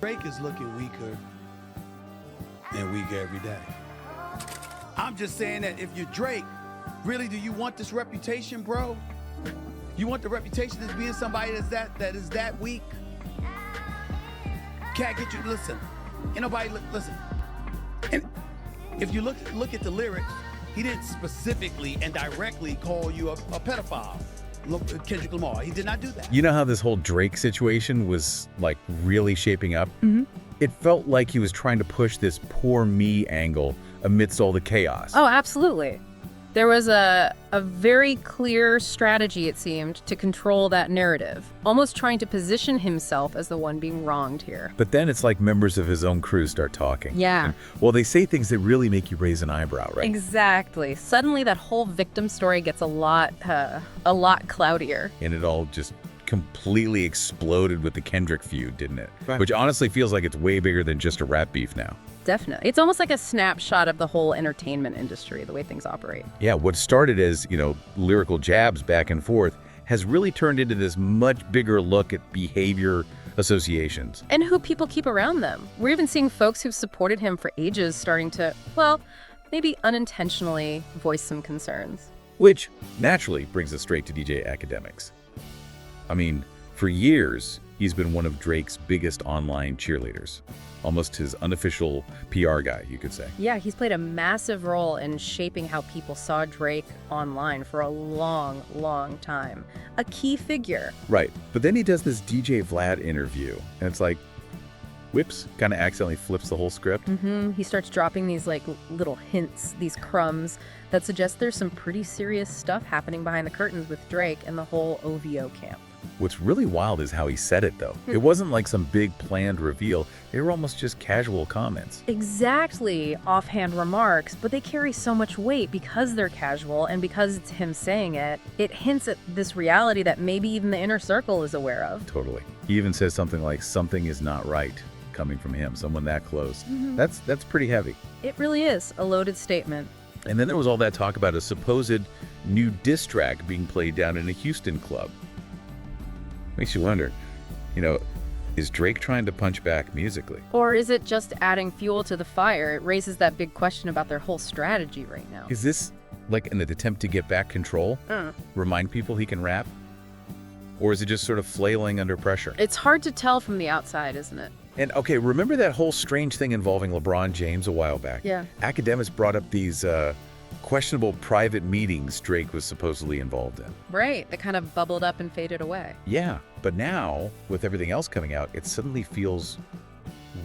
Drake is looking weaker and weaker every day. I'm just saying that if you're Drake, really, do you want this reputation, bro? You want the reputation as being somebody that is that weak? Can't get you. Listen, ain't nobody listen. And if you look at the lyrics, he didn't specifically and directly call you a pedophile. Look, Kendrick Lamar, he did not do that. You know how this whole Drake situation was like really shaping up? Mm-hmm. It felt like he was trying to push this poor me angle amidst all the chaos. Oh, absolutely. There was a very clear strategy, it seemed, to control that narrative, almost trying to position himself as the one being wronged here. But then it's like members of his own crew start talking. Yeah. And, well, they say things that really make you raise an eyebrow, right? Exactly. Suddenly that whole victim story gets a lot cloudier. And it all just completely exploded with the Kendrick feud, didn't it? Right. Which honestly feels like it's way bigger than just a rap beef now. Definitely. It's almost like a snapshot of the whole entertainment industry, the way things operate. Yeah, what started as, lyrical jabs back and forth has really turned into this much bigger look at behavior associations. And who people keep around them. We're even seeing folks who've supported him for ages starting to, well, maybe unintentionally voice some concerns. Which naturally brings us straight to DJ Academics. I mean, for years, he's been one of Drake's biggest online cheerleaders. Almost his unofficial PR guy, you could say. Yeah, he's played a massive role in shaping how people saw Drake online for a long, long time. A key figure. Right, but then he does this DJ Vlad interview, and it's like, whoops, kind of accidentally flips the whole script. He starts dropping these little hints, these crumbs, that suggest there's some pretty serious stuff happening behind the curtains with Drake and the whole OVO camp. What's really wild is how he said it, though. It wasn't like some big planned reveal. They were almost just casual comments. Exactly, offhand remarks, but they carry so much weight because they're casual and because it's him saying it. It hints at this reality that maybe even the inner circle is aware of. Totally. He even says something like, something is not right, coming from him, someone that close. That's pretty heavy. It really is a loaded statement. And then there was all that talk about a supposed new diss track being played down in a Houston club. Makes you wonder, is Drake trying to punch back musically? Or is it just adding fuel to the fire? It raises that big question about their whole strategy right now. Is this like an attempt to get back control? Remind people he can rap? Or is it just sort of flailing under pressure? It's hard to tell from the outside, isn't it? And okay, remember that whole strange thing involving LeBron James a while back? Yeah. Academics brought up these questionable private meetings Drake was supposedly involved in. Right, that kind of bubbled up and faded away. Yeah, but now, with everything else coming out, it suddenly feels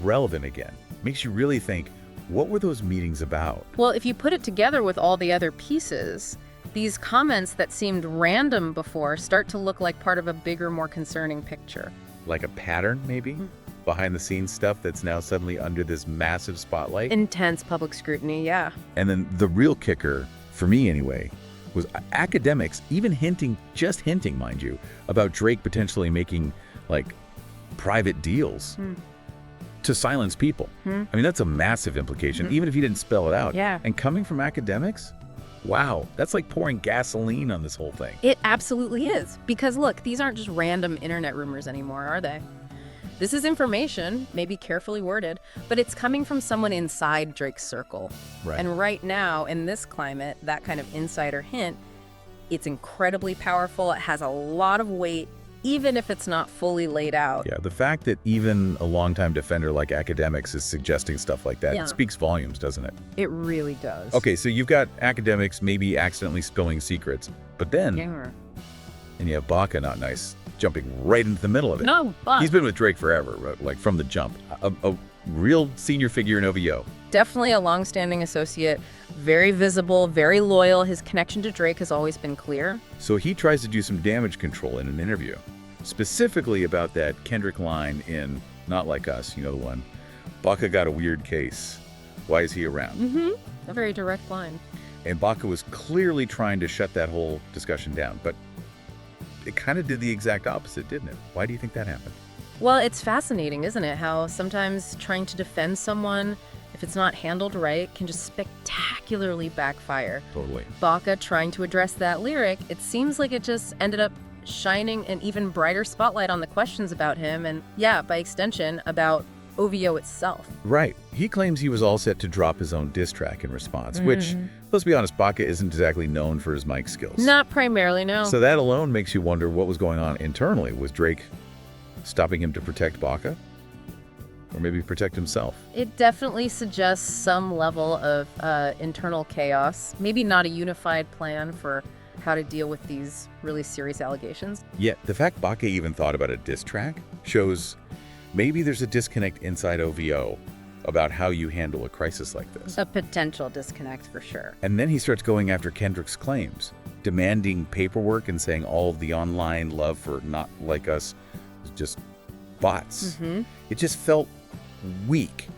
relevant again. Makes you really think, what were those meetings about? Well, if you put it together with all the other pieces, these comments that seemed random before start to look like part of a bigger, more concerning picture. Like a pattern, maybe? Behind the scenes stuff that's now suddenly under this massive spotlight? Intense public scrutiny, yeah. And then the real kicker, for me anyway, was Academics even hinting, mind you, about Drake potentially making, private deals to silence people. I mean, that's a massive implication, even if he didn't spell it out. Yeah. And coming from Academics, wow, that's like pouring gasoline on this whole thing. It absolutely is. Because look, these aren't just random internet rumors anymore, are they? This is information, maybe carefully worded, but it's coming from someone inside Drake's circle. Right. And right now, in this climate, that kind of insider hint, it's incredibly powerful. It has a lot of weight, even if it's not fully laid out. Yeah, the fact that even a longtime defender like Academics is suggesting stuff like that speaks volumes, doesn't it? It really does. Okay, so you've got Academics maybe accidentally spilling secrets, but then, and you have Baca, not nice, jumping right into the middle of it. No, but He's been with Drake forever, right? From the jump. A real senior figure in OVO. definitely a long-standing associate, very visible, very loyal. His connection to Drake has always been clear. So he tries to do some damage control in an interview, specifically about that Kendrick line in Not Like Us, you know the one. Baca got a weird case. Why is he around? A very direct line. And Baca was clearly trying to shut that whole discussion down, but it kind of did the exact opposite, didn't it? Why do you think that happened? Well, it's fascinating, isn't it? How sometimes trying to defend someone, if it's not handled right, can just spectacularly backfire. Totally. Baca trying to address that lyric, it seems like it just ended up shining an even brighter spotlight on the questions about him and, yeah, by extension, about OVO itself. Right. He claims he was all set to drop his own diss track in response, which, let's be honest, Baca isn't exactly known for his mic skills. Not primarily, no. So that alone makes you wonder what was going on internally. Was Drake stopping him to protect Baca? Or maybe protect himself? It definitely suggests some level of internal chaos. Maybe not a unified plan for how to deal with these really serious allegations. Yet, the fact Baca even thought about a diss track shows maybe there's a disconnect inside OVO about how you handle a crisis like this. A potential disconnect for sure. And then he starts going after Kendrick's claims, demanding paperwork and saying all of the online love for Not Like Us was just bots. It just felt weak,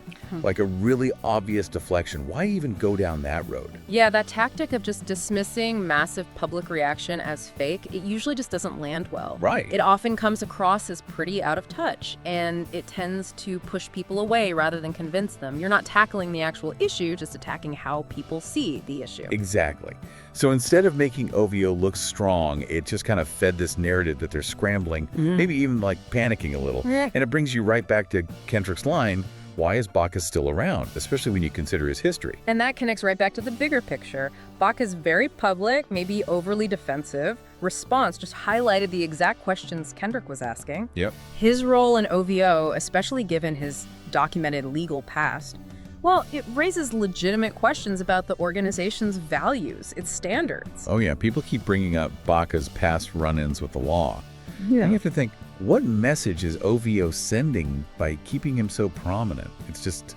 like a really obvious deflection. Why even go down that road? Yeah, that tactic of just dismissing massive public reaction as fake, it usually just doesn't land well. Right. It often comes across as pretty out of touch, and it tends to push people away rather than convince them. You're not tackling the actual issue, just attacking how people see the issue. Exactly. So instead of making OVO look strong, it just kind of fed this narrative that they're scrambling, maybe even like panicking a little. And it brings you right back to Kendrick's line, why is Baca still around, especially when you consider his history? And that connects right back to the bigger picture. Baca's very public, maybe overly defensive response just highlighted the exact questions Kendrick was asking. Yep. His role in OVO, especially given his documented legal past, well, it raises legitimate questions about the organization's values, its standards. Oh yeah, people keep bringing up Baca's past run-ins with the law. And you have to think, what message is OVO sending by keeping him so prominent? It's just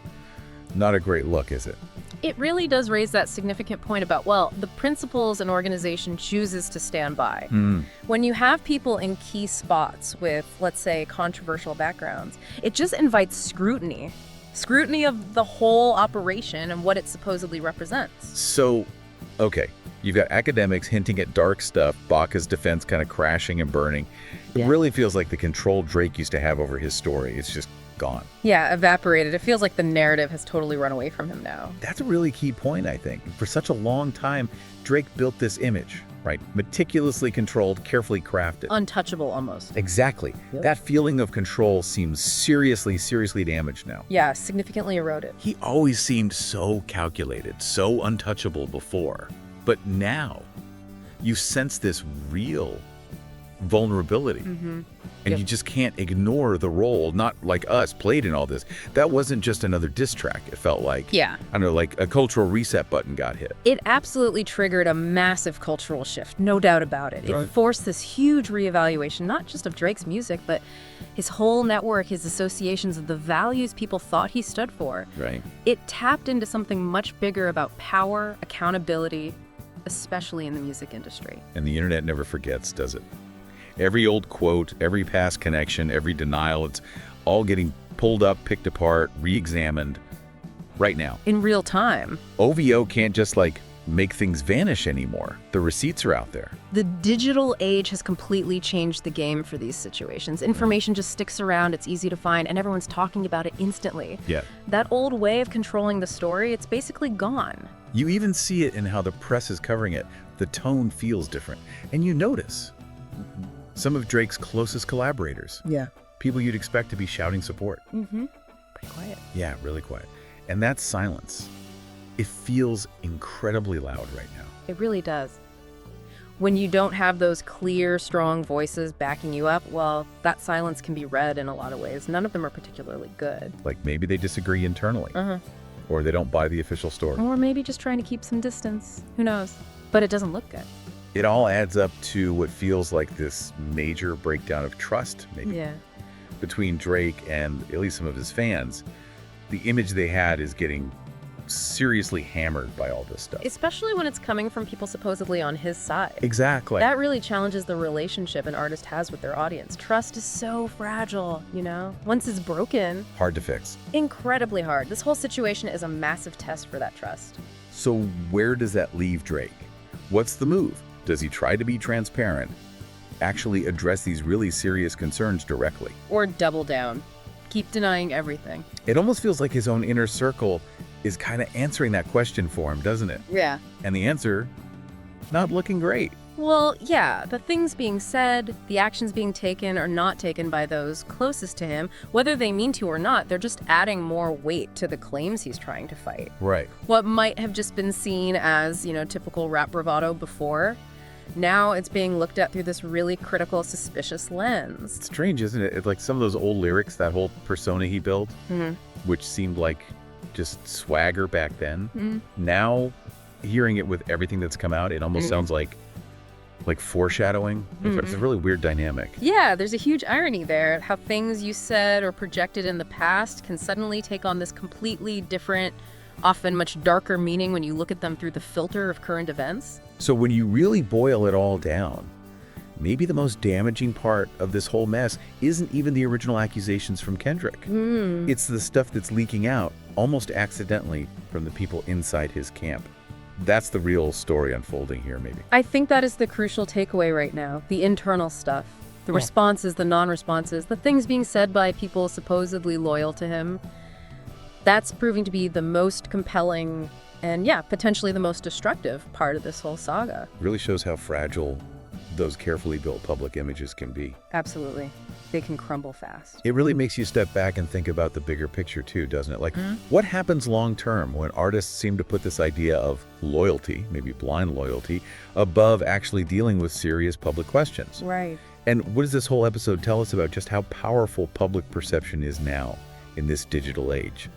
not a great look, is it? It really does raise that significant point about, well, the principles an organization chooses to stand by. When you have people in key spots with, let's say, controversial backgrounds, it just invites scrutiny. Scrutiny of the whole operation and what it supposedly represents. So, okay, you've got academics hinting at dark stuff, Baca's defense kind of crashing and burning. It really feels like the control Drake used to have over his story. It's just gone. Yeah, evaporated. It feels like the narrative has totally run away from him now. That's a really key point, I think. For such a long time, Drake built this image, right? Meticulously controlled, carefully crafted. Untouchable almost. Exactly. Yep. That feeling of control seems seriously damaged now. Yeah, significantly eroded. He always seemed so calculated, so untouchable before. But now, you sense this real vulnerability. And you just can't ignore the role, not like us, played in all this. That wasn't just another diss track. It felt like, Yeah. I don't know, like a cultural reset button got hit. It absolutely triggered a massive cultural shift, no doubt about it. It Right. forced this huge reevaluation, not just of Drake's music, but his whole network, his associations of the values people thought he stood for. Right. It tapped into something much bigger about power, accountability, especially in the music industry. And the internet never forgets, does it? Every old quote, every past connection, every denial, it's all getting pulled up, picked apart, re-examined right now. In real time. OVO can't just like make things vanish anymore. The receipts are out there. The digital age has completely changed the game for these situations. Information just sticks around, it's easy to find, and everyone's talking about it instantly. Yeah. That old way of controlling the story, it's basically gone. You even see it in how the press is covering it. The tone feels different. And you notice some of Drake's closest collaborators. Yeah. People you'd expect to be shouting support. Pretty quiet. Yeah, really quiet. And that silence, it feels incredibly loud right now. It really does. When you don't have those clear, strong voices backing you up, well, that silence can be read in a lot of ways. None of them are particularly good. Like maybe they disagree internally. Or they don't buy the official story. Or maybe just trying to keep some distance. Who knows? But it doesn't look good. It all adds up to what feels like this major breakdown of trust, maybe, Yeah. between Drake and at least some of his fans. The image they had is getting seriously hammered by all this stuff. Especially when it's coming from people supposedly on his side. Exactly. That really challenges the relationship an artist has with their audience. Trust is so fragile, you know? Once it's broken, Hard to fix. incredibly hard. This whole situation is a massive test for that trust. So where does that leave Drake? What's the move? Does he try to be transparent, actually address these really serious concerns directly? Or double down. Keep denying everything. It almost feels like his own inner circle is kind of answering that question for him, doesn't it? Yeah. And the answer, not looking great. Well, yeah, the things being said, the actions being taken or not taken by those closest to him, whether they mean to or not, they're just adding more weight to the claims he's trying to fight. Right. What might have just been seen as, typical rap bravado before, now it's being looked at through this really critical, suspicious lens. It's strange, isn't it? It's like some of those old lyrics, that whole persona he built, which seemed like just swagger back then. Now, hearing it with everything that's come out, it almost sounds like foreshadowing. It's a really weird dynamic. Yeah, there's a huge irony there, how things you said or projected in the past can suddenly take on this completely different, often much darker meaning when you look at them through the filter of current events. So when you really boil it all down, maybe the most damaging part of this whole mess isn't even the original accusations from Kendrick. It's the stuff that's leaking out, almost accidentally, from the people inside his camp. That's the real story unfolding here, maybe. I think that is the crucial takeaway right now, the internal stuff. The responses, the non-responses, the things being said by people supposedly loyal to him. That's proving to be the most compelling and, potentially the most destructive part of this whole saga. Really shows how fragile those carefully built public images can be. Absolutely. They can crumble fast. It really makes you step back and think about the bigger picture too, doesn't it? Like, what happens long term when artists seem to put this idea of loyalty, maybe blind loyalty, above actually dealing with serious public questions? Right. And what does this whole episode tell us about just how powerful public perception is now in this digital age?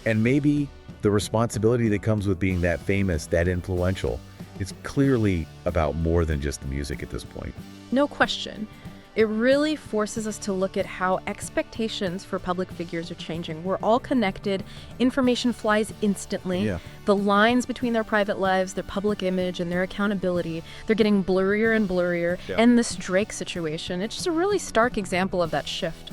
And maybe the responsibility that comes with being that famous, that influential, it's clearly about more than just the music at this point. No question. It really forces us to look at how expectations for public figures are changing. We're all connected. Information flies instantly. Yeah. The lines between their private lives, their public image, and their accountability, they're getting blurrier and blurrier. Yeah. And this Drake situation, it's just a really stark example of that shift.